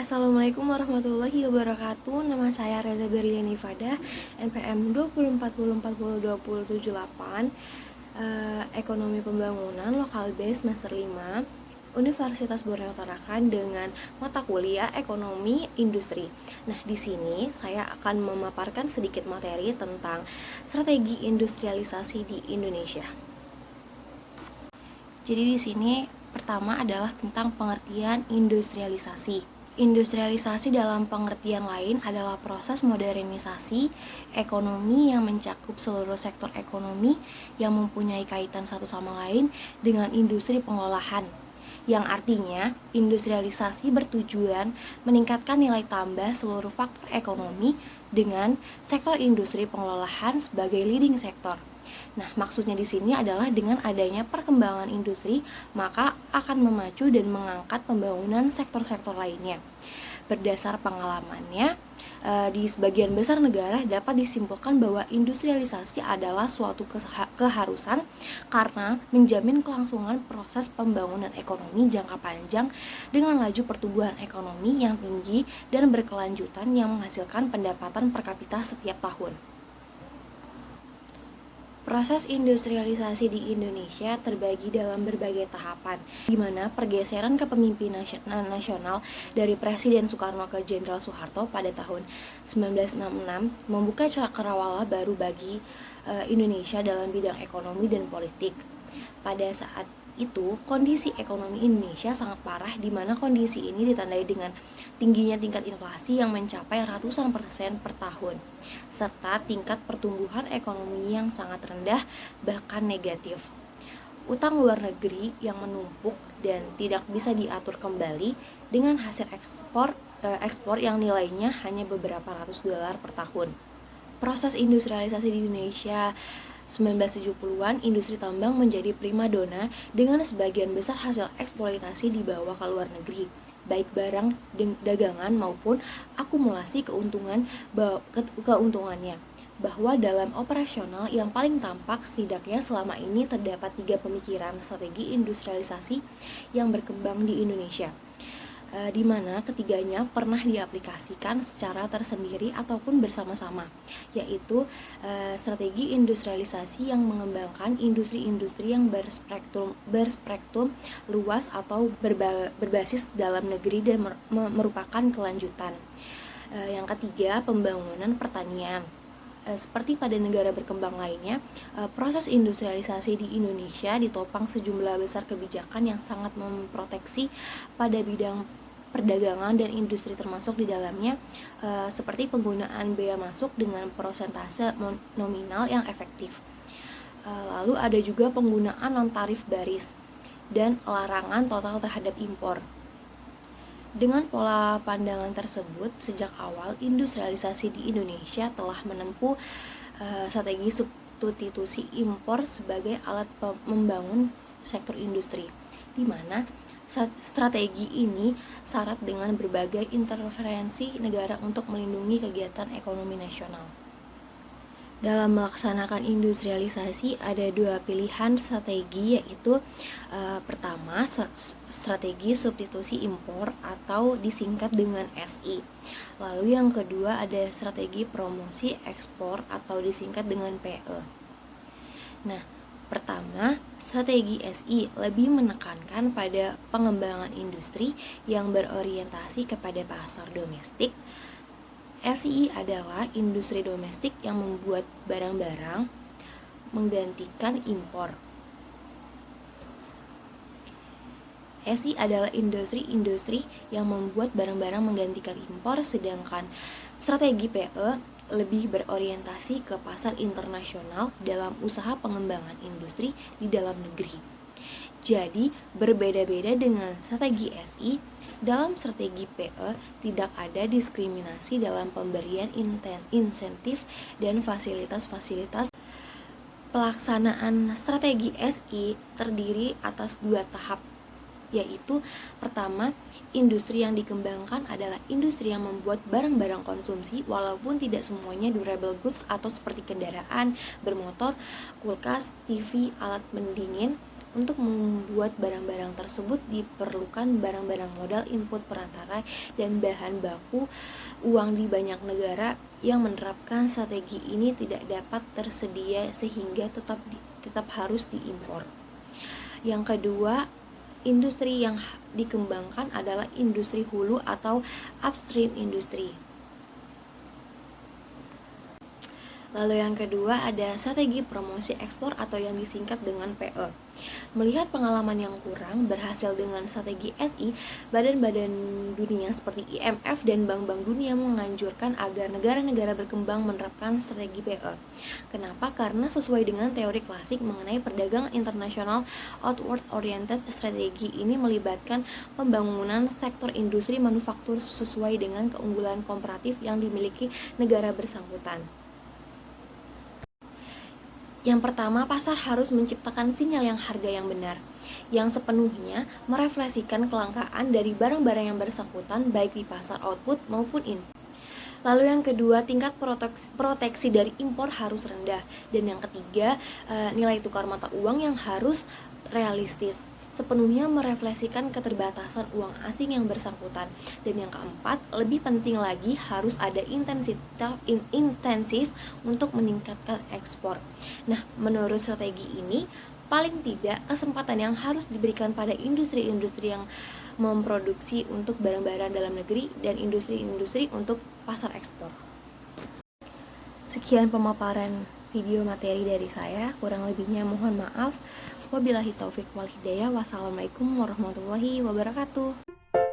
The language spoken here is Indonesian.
Assalamualaikum warahmatullahi wabarakatuh. Nama saya Reza Berliani Fada, NPM 2040402078, Ekonomi Pembangunan Lokal B semester 5, Universitas Borneo Tarakan dengan mata kuliah Ekonomi Industri. Nah, di sini saya akan memaparkan sedikit materi tentang strategi industrialisasi di Indonesia. Jadi di sini pertama adalah tentang pengertian industrialisasi. Industrialisasi dalam pengertian lain adalah proses modernisasi ekonomi yang mencakup seluruh sektor ekonomi yang mempunyai kaitan satu sama lain dengan industri pengolahan, yang artinya industrialisasi bertujuan meningkatkan nilai tambah seluruh faktor ekonomi dengan sektor industri pengolahan sebagai leading sektor. Nah, maksudnya di sini adalah dengan adanya perkembangan industri, maka akan memacu dan mengangkat pembangunan sektor-sektor lainnya. Berdasar pengalamannya, di sebagian besar negara dapat disimpulkan bahwa industrialisasi adalah suatu keharusan karena menjamin kelangsungan proses pembangunan ekonomi jangka panjang dengan laju pertumbuhan ekonomi yang tinggi dan berkelanjutan yang menghasilkan pendapatan per kapita setiap tahun. Proses industrialisasi di Indonesia terbagi dalam berbagai tahapan, di mana pergeseran kepemimpinan nasional dari Presiden Soekarno ke Jenderal Soeharto pada tahun 1966 membuka cakrawala baru bagi Indonesia dalam bidang ekonomi dan politik. Pada saat itu, kondisi ekonomi Indonesia sangat parah, di mana kondisi ini ditandai dengan tingginya tingkat inflasi yang mencapai ratusan persen per tahun, serta tingkat pertumbuhan ekonomi yang sangat rendah bahkan negatif. Utang luar negeri yang menumpuk dan tidak bisa diatur kembali dengan hasil ekspor yang nilainya hanya beberapa ratus dolar per tahun. Proses industrialisasi di Indonesia 1970-an, industri tambang menjadi primadona dengan sebagian besar hasil eksploitasi dibawa ke luar negeri, baik barang dagangan maupun akumulasi keuntungannya. Bahwa dalam operasional yang paling tampak, setidaknya selama ini terdapat 3 pemikiran strategi industrialisasi yang berkembang di Indonesia, di mana ketiganya pernah diaplikasikan secara tersendiri ataupun bersama-sama, yaitu strategi industrialisasi yang mengembangkan industri-industri yang berspektrum luas atau berbasis dalam negeri dan merupakan kelanjutan. Yang ketiga, pembangunan pertanian. Seperti pada negara berkembang lainnya, proses industrialisasi di Indonesia ditopang sejumlah besar kebijakan yang sangat memproteksi pada bidang perdagangan dan industri, termasuk di dalamnya seperti penggunaan bea masuk dengan persentase nominal yang efektif. Lalu ada juga penggunaan non-tarif baris dan larangan total terhadap impor. Dengan pola pandangan tersebut, sejak awal industrialisasi di Indonesia telah menempuh strategi substitusi impor sebagai alat membangun sektor industri, di mana strategi ini syarat dengan berbagai intervensi negara untuk melindungi kegiatan ekonomi nasional. Dalam melaksanakan industrialisasi ada 2 pilihan strategi, yaitu pertama, strategi substitusi impor atau disingkat dengan SI. Lalu yang kedua ada strategi promosi ekspor atau disingkat dengan PE. Nah, pertama, strategi SI lebih menekankan pada pengembangan industri yang berorientasi kepada pasar domestik. SI adalah industri domestik yang membuat barang-barang menggantikan impor. SI adalah industri-industri yang membuat barang-barang menggantikan impor, sedangkan strategi PE lebih berorientasi ke pasar internasional dalam usaha pengembangan industri di dalam negeri. Jadi, berbeda-beda dengan strategi SI, dalam strategi PE tidak ada diskriminasi dalam pemberian insentif dan fasilitas-fasilitas. Pelaksanaan strategi SI terdiri atas 2 tahap, yaitu pertama, industri yang dikembangkan adalah industri yang membuat barang-barang konsumsi walaupun tidak semuanya durable goods atau seperti kendaraan bermotor, kulkas, TV, alat pendingin, Untuk membuat barang-barang tersebut diperlukan barang-barang modal, input perantara, dan bahan baku uang di banyak negara yang menerapkan strategi ini tidak dapat tersedia sehingga tetap harus diimpor. Yang kedua, industri yang dikembangkan adalah industri hulu atau upstream industry. Lalu yang kedua ada strategi promosi ekspor atau yang disingkat dengan PE. Melihat pengalaman yang kurang berhasil dengan strategi SI, badan-badan dunia seperti IMF dan Bank-Bank Dunia menganjurkan agar negara-negara berkembang menerapkan strategi PE. Kenapa? Karena sesuai dengan teori klasik mengenai perdagangan internasional, outward oriented strategi ini melibatkan pembangunan sektor industri manufaktur sesuai dengan keunggulan komparatif yang dimiliki negara bersangkutan. Yang pertama, pasar harus menciptakan sinyal harga yang benar, yang sepenuhnya merefleksikan kelangkaan dari barang-barang yang bersangkutan baik di pasar output maupun in. Lalu yang kedua, tingkat proteksi dari impor harus rendah. Dan yang ketiga, nilai tukar mata uang yang harus realistis, sepenuhnya merefleksikan keterbatasan uang asing yang bersangkutan. Dan yang keempat, lebih penting lagi harus ada intensif untuk meningkatkan ekspor. Nah, menurut strategi ini, paling tidak kesempatan yang harus diberikan pada industri-industri yang memproduksi untuk barang-barang dalam negeri dan industri-industri untuk pasar ekspor. Sekian pemaparan video materi dari saya, kurang lebihnya mohon maaf. Wabillahi taufik wal hidayah. Wassalamualaikum warahmatullahi wabarakatuh.